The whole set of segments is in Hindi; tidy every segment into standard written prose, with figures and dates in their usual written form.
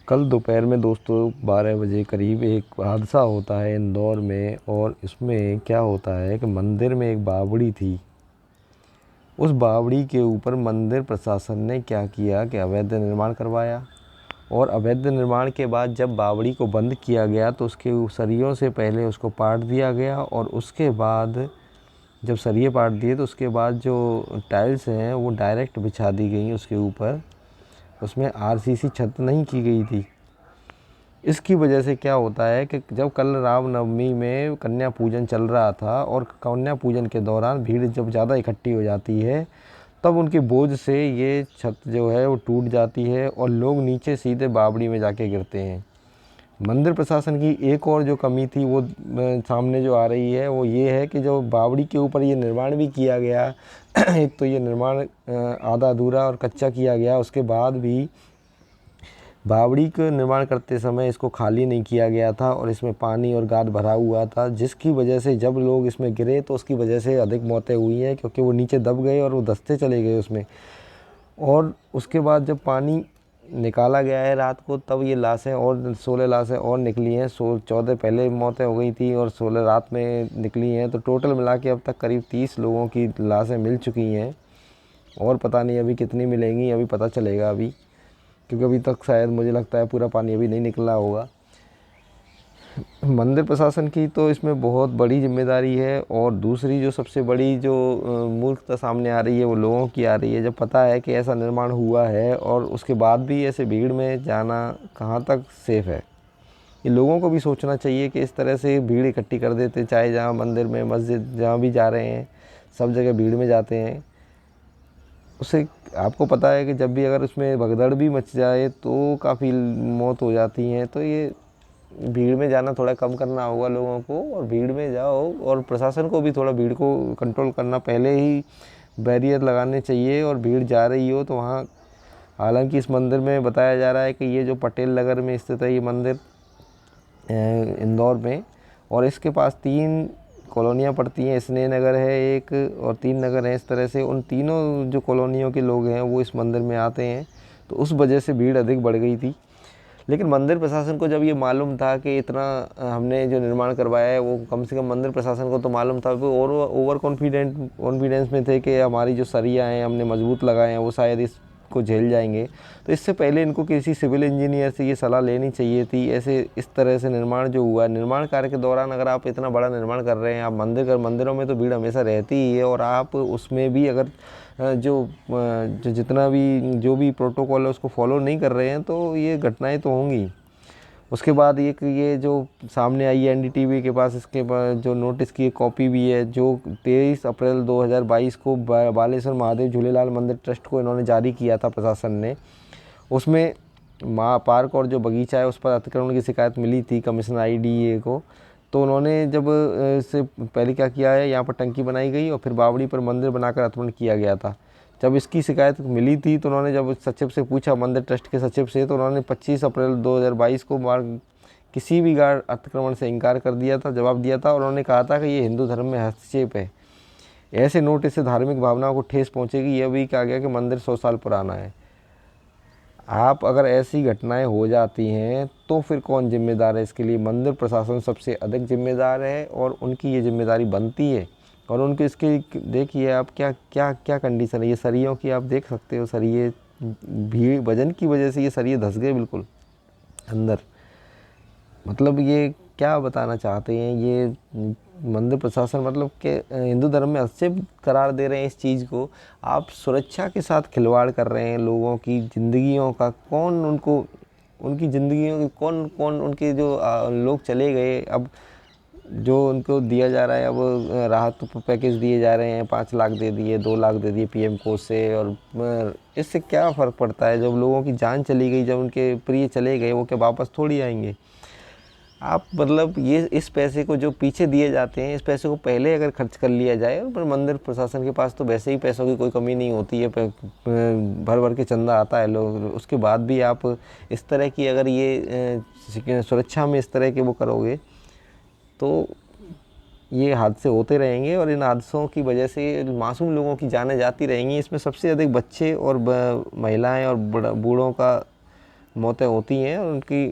कल दोपहर में दोस्तों 12 बजे करीब एक हादसा होता है इंदौर में। और इसमें क्या होता है कि मंदिर में एक बावड़ी थी। उस बावड़ी के ऊपर मंदिर प्रशासन ने क्या किया कि अवैध निर्माण करवाया। और अवैध निर्माण के बाद जब बावड़ी को बंद किया गया तो उसके सरियों से पहले उसको पाट दिया गया। और उसके बाद जब सरिये पाट दिए तो उसके बाद जो टाइल्स हैं वो डायरेक्ट बिछा दी गई उसके ऊपर। उसमें आरसीसी छत नहीं की गई थी। इसकी वजह से क्या होता है कि जब कल रामनवमी में कन्या पूजन चल रहा था और कन्या पूजन के दौरान भीड़ जब ज़्यादा इकट्ठी हो जाती है तब उनके बोझ से ये छत जो है वो टूट जाती है और लोग नीचे सीधे बावड़ी में जाके गिरते हैं। मंदिर प्रशासन की एक और जो कमी थी वो सामने जो आ रही है वो ये है कि जो बावड़ी के ऊपर ये निर्माण भी किया गया एक तो ये निर्माण आधा अधूरा और कच्चा किया गया। उसके बाद भी बावड़ी का निर्माण करते समय इसको खाली नहीं किया गया था और इसमें पानी और गाद भरा हुआ था, जिसकी वजह से जब लोग इसमें गिरे तो उसकी वजह से अधिक मौतें हुई हैं, क्योंकि वो नीचे दब गए और वो दस्ते चले गए उसमें। और उसके बाद जब पानी निकाला गया है रात को तब ये लाशें और 16 लाशें और निकली हैं। 14 पहले मौतें हो गई थी और 16 रात में निकली हैं। तो टोटल मिला के अब तक करीब 30 लोगों की लाशें मिल चुकी हैं और पता नहीं अभी कितनी मिलेंगी, अभी पता चलेगा अभी, क्योंकि अभी तक शायद मुझे लगता है पूरा पानी अभी नहीं निकला होगा। मंदिर प्रशासन की तो इसमें बहुत बड़ी जिम्मेदारी है। और दूसरी जो सबसे बड़ी जो मूर्खता सामने आ रही है वो लोगों की आ रही है, जब पता है कि ऐसा निर्माण हुआ है और उसके बाद भी ऐसे भीड़ में जाना कहाँ तक सेफ़ है। ये लोगों को भी सोचना चाहिए कि इस तरह से भीड़ इकट्ठी कर देते, चाहे जहाँ मंदिर में मस्जिद जहाँ भी जा रहे हैं सब जगह भीड़ में जाते हैं। उससे आपको पता है कि जब भी अगर उसमें भगदड़ भी मच जाए तो काफ़ी मौत हो जाती हैं। तो ये भीड़ में जाना थोड़ा कम करना होगा लोगों को, और भीड़ में जाओ और प्रशासन को भी थोड़ा भीड़ को कंट्रोल करना, पहले ही बैरियर लगाने चाहिए। और भीड़ जा रही हो तो वहाँ, हालांकि इस मंदिर में बताया जा रहा है कि ये जो पटेल नगर में स्थित है ये मंदिर इंदौर में, और इसके पास 3 कॉलोनियाँ पड़ती हैं। स्नेह नगर है एक और 3 नगर हैं। इस तरह से उन तीनों जो कॉलोनियों के लोग हैं वो इस मंदिर में आते हैं, तो उस वजह से भीड़ अधिक बढ़ गई थी। लेकिन मंदिर प्रशासन को जब ये मालूम था कि इतना हमने जो निर्माण करवाया है, वो कम से कम मंदिर प्रशासन को तो मालूम था, वो और ओवर कॉन्फिडेंस में थे कि हमारी जो सरिया हैं हमने मजबूत लगाए हैं वो शायद इसको झेल जाएंगे। तो इससे पहले इनको किसी सिविल इंजीनियर से ये सलाह लेनी चाहिए थी। ऐसे इस तरह से निर्माण जो हुआ, निर्माण कार्य के दौरान अगर आप इतना बड़ा निर्माण कर रहे हैं, आप मंदिरों में तो भीड़ हमेशा रहती ही है, और आप उसमें भी अगर जितना भी जो भी प्रोटोकॉल है उसको फॉलो नहीं कर रहे हैं तो ये घटनाएं तो होंगी। उसके बाद ये जो सामने आई है एनडीटीवी के पास, इसके बाद जो नोटिस की कॉपी भी है जो 23 अप्रैल 2022 को बालेश्वर महादेव झूलेलाल मंदिर ट्रस्ट को इन्होंने जारी किया था प्रशासन ने। उसमें माँ पार्क और जो बगीचा है उस पर अतिक्रमण की शिकायत मिली थी कमिश्नर आईडीए को। तो उन्होंने जब इससे पहले क्या किया है, यहाँ पर टंकी बनाई गई और फिर बावड़ी पर मंदिर बनाकर अतिक्रमण किया गया था। जब इसकी शिकायत मिली थी तो उन्होंने जब सचिव से पूछा, मंदिर ट्रस्ट के सचिव से, तो उन्होंने 25 अप्रैल 2022 को मार्ग किसी भी गार्ड अतिक्रमण से इनकार कर दिया था, जवाब दिया था। और उन्होंने कहा था कि ये हिंदू धर्म में हस्तक्षेप है। ऐसे नोटिस से धार्मिक भावनाओं को ठेस पहुँचेगी। यह भी कहा गया कि मंदिर 100 साल पुराना है। आप अगर ऐसी घटनाएं हो जाती हैं तो फिर कौन जिम्मेदार है इसके लिए? मंदिर प्रशासन सबसे अधिक जिम्मेदार है और उनकी ये जिम्मेदारी बनती है। और उनके इसके देखिए आप क्या क्या क्या कंडीशन है, ये सरियों की आप देख सकते हो। सरिये भीड़ वजन की वजह से ये सरिये धंस गए बिल्कुल अंदर। मतलब ये क्या बताना चाहते हैं ये मंदिर प्रशासन, मतलब कि हिंदू धर्म में हस्तक्षेप करार दे रहे हैं इस चीज़ को। आप सुरक्षा के साथ खिलवाड़ कर रहे हैं। लोगों की ज़िंदगियों का कौन, उनको उनकी ज़िंदगियों की कौन कौन उनके जो लोग चले गए, अब जो उनको दिया जा रहा है, अब राहत पैकेज दिए जा रहे हैं, 5 लाख दे दिए, 2 लाख दे दिए पीएम कोष से, और इससे क्या फ़र्क पड़ता है? जब लोगों की जान चली गई, जब उनके प्रिय चले गए, वो क्या वापस थोड़ी आएंगे? आप मतलब ये इस पैसे को जो पीछे दिए जाते हैं, इस पैसे को पहले अगर खर्च कर लिया जाए। पर मंदिर प्रशासन के पास तो वैसे ही पैसों की कोई कमी नहीं होती है, भर भर के चंदा आता है लोग। उसके बाद भी आप इस तरह की अगर ये सुरक्षा में इस तरह के वो करोगे तो ये हादसे होते रहेंगे, और इन हादसों की वजह से मासूम लोगों की जानें जाती रहेंगी। इसमें सबसे अधिक बच्चे और महिलाएं और बूढ़ों का मौतें होती हैं, और उनकी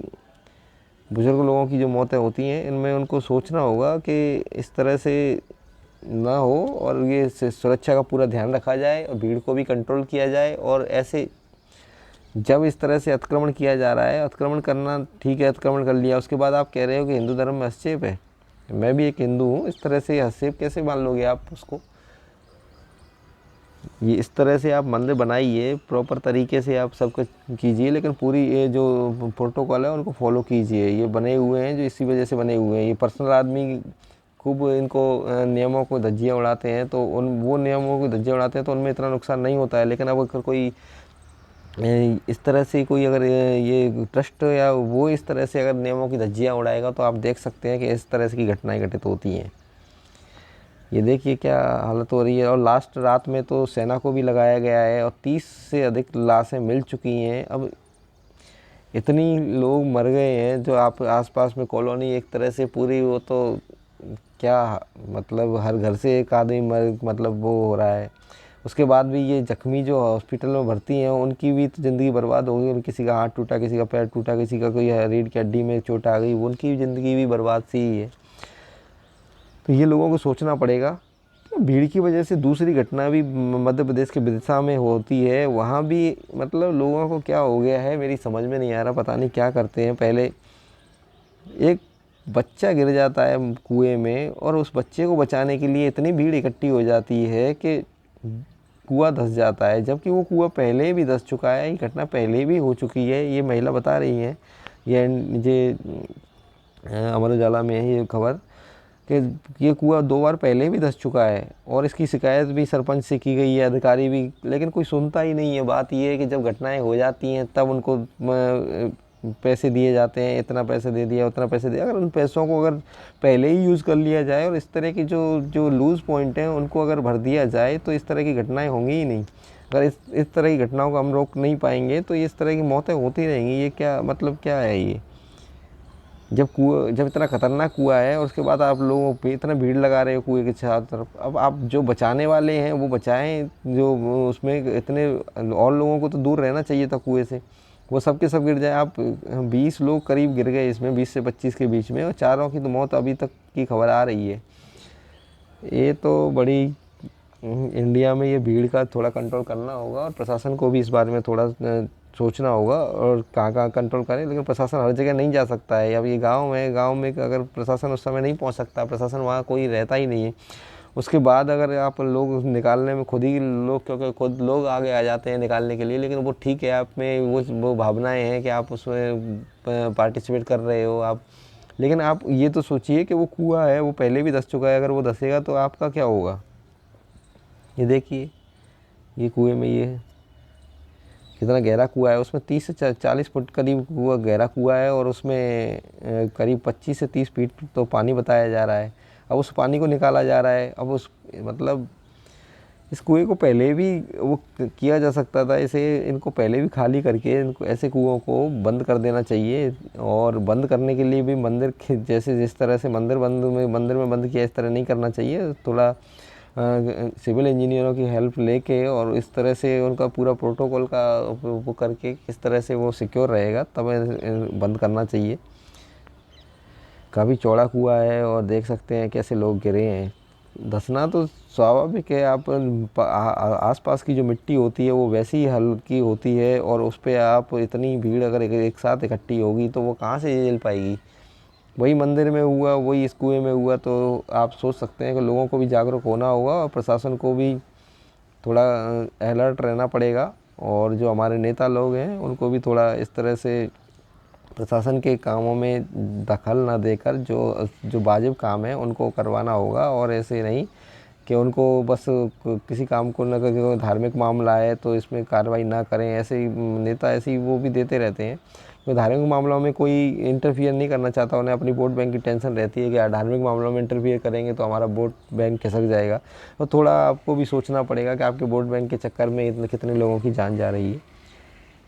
बुज़ुर्ग लोगों की जो मौतें होती हैं, इनमें उनको सोचना होगा कि इस तरह से ना हो, और ये सुरक्षा का पूरा ध्यान रखा जाए और भीड़ को भी कंट्रोल किया जाए। और ऐसे जब इस तरह से अतिक्रमण किया जा रहा है, अतिक्रमण करना ठीक है, अतिक्रमण कर लिया, उसके बाद आप कह रहे हो कि हिंदू धर्म में हस्तक्षेप है। मैं भी एक हिंदू हूँ, इस तरह से हस्तक्षेप कैसे मान लोगे आप उसको? ये इस तरह से आप मंदिर बनाइए, प्रॉपर तरीके से आप सब कुछ कीजिए, लेकिन पूरी ये जो प्रोटोकॉल है उनको फॉलो कीजिए। ये बने हुए हैं जो इसी वजह से बने हुए हैं। ये पर्सनल आदमी खूब इनको नियमों को धज्जियाँ उड़ाते हैं, तो वो नियमों को धज्जियाँ उड़ाते हैं तो उनमें इतना नुकसान नहीं होता है। लेकिन अब अगर कोई इस तरह से कोई अगर ये ट्रस्ट या वो इस तरह से अगर नियमों की धज्जियाँ उड़ाएगा, तो आप देख सकते हैं कि इस तरह से की घटनाएं घटित होती हैं। ये देखिए क्या हालत हो रही है। और लास्ट रात में तो सेना को भी लगाया गया है, और 30 से अधिक लाशें मिल चुकी हैं। अब इतनी लोग मर गए हैं, जो आप आसपास में कॉलोनी एक तरह से पूरी, वो तो क्या मतलब हर घर से एक आदमी मतलब वो हो रहा है। उसके बाद भी ये जख्मी जो हॉस्पिटल में भर्ती हैं, उनकी भी तो ज़िंदगी बर्बाद हो गई। किसी का हाथ टूटा, किसी का पैर टूटा, किसी का कोई रीढ़ की हड्डी में चोट आ गई, उनकी ज़िंदगी भी बर्बाद सी ही है। तो ये लोगों को सोचना पड़ेगा। तो भीड़ की वजह से दूसरी घटना भी मध्य प्रदेश के बिरसा में होती है। वहाँ भी मतलब लोगों को क्या हो गया है, मेरी समझ में नहीं आ रहा, पता नहीं क्या करते हैं। पहले एक बच्चा गिर जाता है कुएं में, और उस बच्चे को बचाने के लिए इतनी भीड़ इकट्ठी हो जाती है कि कुआं धंस जाता है, जबकि वो कुआं पहले भी धंस चुका है। ये घटना पहले भी हो चुकी है, ये महिला बता रही हैं। ये अमर उजाला में है ये खबर कि ये कुआं 2 बार पहले भी धंस चुका है, और इसकी शिकायत भी सरपंच से की गई है, अधिकारी भी, लेकिन कोई सुनता ही नहीं है। बात ये है कि जब घटनाएं हो जाती हैं तब उनको पैसे दिए जाते हैं, इतना पैसे दे दिया, उतना पैसे दिया। अगर उन पैसों को अगर पहले ही यूज़ कर लिया जाए, और इस तरह की जो जो लूज़ पॉइंट हैं उनको अगर भर दिया जाए, तो इस तरह की घटनाएँ होंगी ही नहीं। अगर इस तरह की घटनाओं को हम रोक नहीं पाएंगे, तो इस तरह की मौतें होती रहेंगी। ये क्या मतलब क्या है ये? जब इतना खतरनाक कुआं है, और उसके बाद आप लोगों पे इतना भीड़ लगा रहे हो कुएं के चारों तरफ। अब आप जो बचाने वाले हैं वो बचाएं, जो उसमें इतने और लोगों को तो दूर रहना चाहिए था कुएं से, वो सब के सब गिर जाए। आप 20 लोग करीब गिर गए इसमें, 20 से 25 के बीच में, और चारों की तो मौत अभी तक की खबर आ रही है। ये तो बड़ी इंडिया में ये भीड़ का थोड़ा कंट्रोल करना होगा, और प्रशासन को भी इस बारे में थोड़ा सोचना होगा, और कहाँ कहाँ कंट्रोल करें। लेकिन प्रशासन हर जगह नहीं जा सकता है। अब ये गांव है, गांव में अगर प्रशासन उस समय नहीं पहुंच सकता, प्रशासन वहाँ कोई रहता ही नहीं है। उसके बाद अगर आप लोग निकालने में खुद ही लोग, क्योंकि खुद लोग आगे आ जाते हैं निकालने के लिए, लेकिन वो ठीक है, आप में वो भावनाएँ हैं कि आप उसमें पार्टिसिपेट कर रहे हो आप। लेकिन आप ये तो सोचिए कि वो कुआं है, वो पहले भी धंस चुका है, अगर वो धंसेगा तो आपका क्या होगा? ये देखिए, ये कुएं में ये कितना गहरा कुआं है, उसमें 30 से 40 फुट करीब कुआं, गहरा कुआं है, और उसमें करीब 25 से 30 फीट तो पानी बताया जा रहा है। अब उस पानी को निकाला जा रहा है। अब उस मतलब इस कुएं को पहले भी वो किया जा सकता था। इसे इनको पहले भी खाली करके इनको ऐसे कुओं को बंद कर देना चाहिए। और बंद करने के लिए भी मंदिर के जैसे जिस तरह से मंदिर में बंद किया, इस तरह नहीं करना चाहिए। थोड़ा सिविल इंजीनियरों की हेल्प लेके, और इस तरह से उनका पूरा प्रोटोकॉल का वो करके किस तरह से वो सिक्योर रहेगा, तब बंद करना चाहिए। काफ़ी चौड़ा कुआं है, और देख सकते हैं कैसे लोग गिरे हैं। धंसना तो स्वाभाविक है। आप आसपास की जो मिट्टी होती है वो वैसी ही हल्की होती है, और उस पर आप इतनी भीड़ अगर एक साथ इकट्ठी होगी तो वो कहाँ से झेल पाएगी? वही मंदिर में हुआ, वही इस कुएं में हुआ, तो आप सोच सकते हैं कि लोगों को भी जागरूक होना होगा, और प्रशासन को भी थोड़ा अलर्ट रहना पड़ेगा। और जो हमारे नेता लोग हैं उनको भी थोड़ा इस तरह से प्रशासन के कामों में दखल ना देकर जो जो वाजिब काम है उनको करवाना होगा। और ऐसे नहीं कि उनको बस किसी काम को न करके, धार्मिक मामला है तो इसमें कार्रवाई ना करें। ऐसे ही नेता ऐसे ही वो भी देते रहते हैं। तो धार्मिक मामलों में कोई इंटरफियर नहीं करना चाहता, उन्हें अपनी वोट बैंक की टेंशन रहती है कि धार्मिक मामलों में इंटरफियर करेंगे तो हमारा वोट बैंक खिसक जाएगा। तो थोड़ा आपको भी सोचना पड़ेगा कि आपके वोट बैंक के चक्कर में इतने कितने लोगों की जान जा रही है।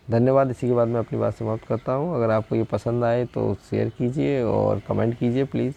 धन्यवाद। इसी के बाद मैं अपनी बात समाप्त करता हूँ। अगर आपको ये पसंद आए तो शेयर कीजिए और कमेंट कीजिए प्लीज़।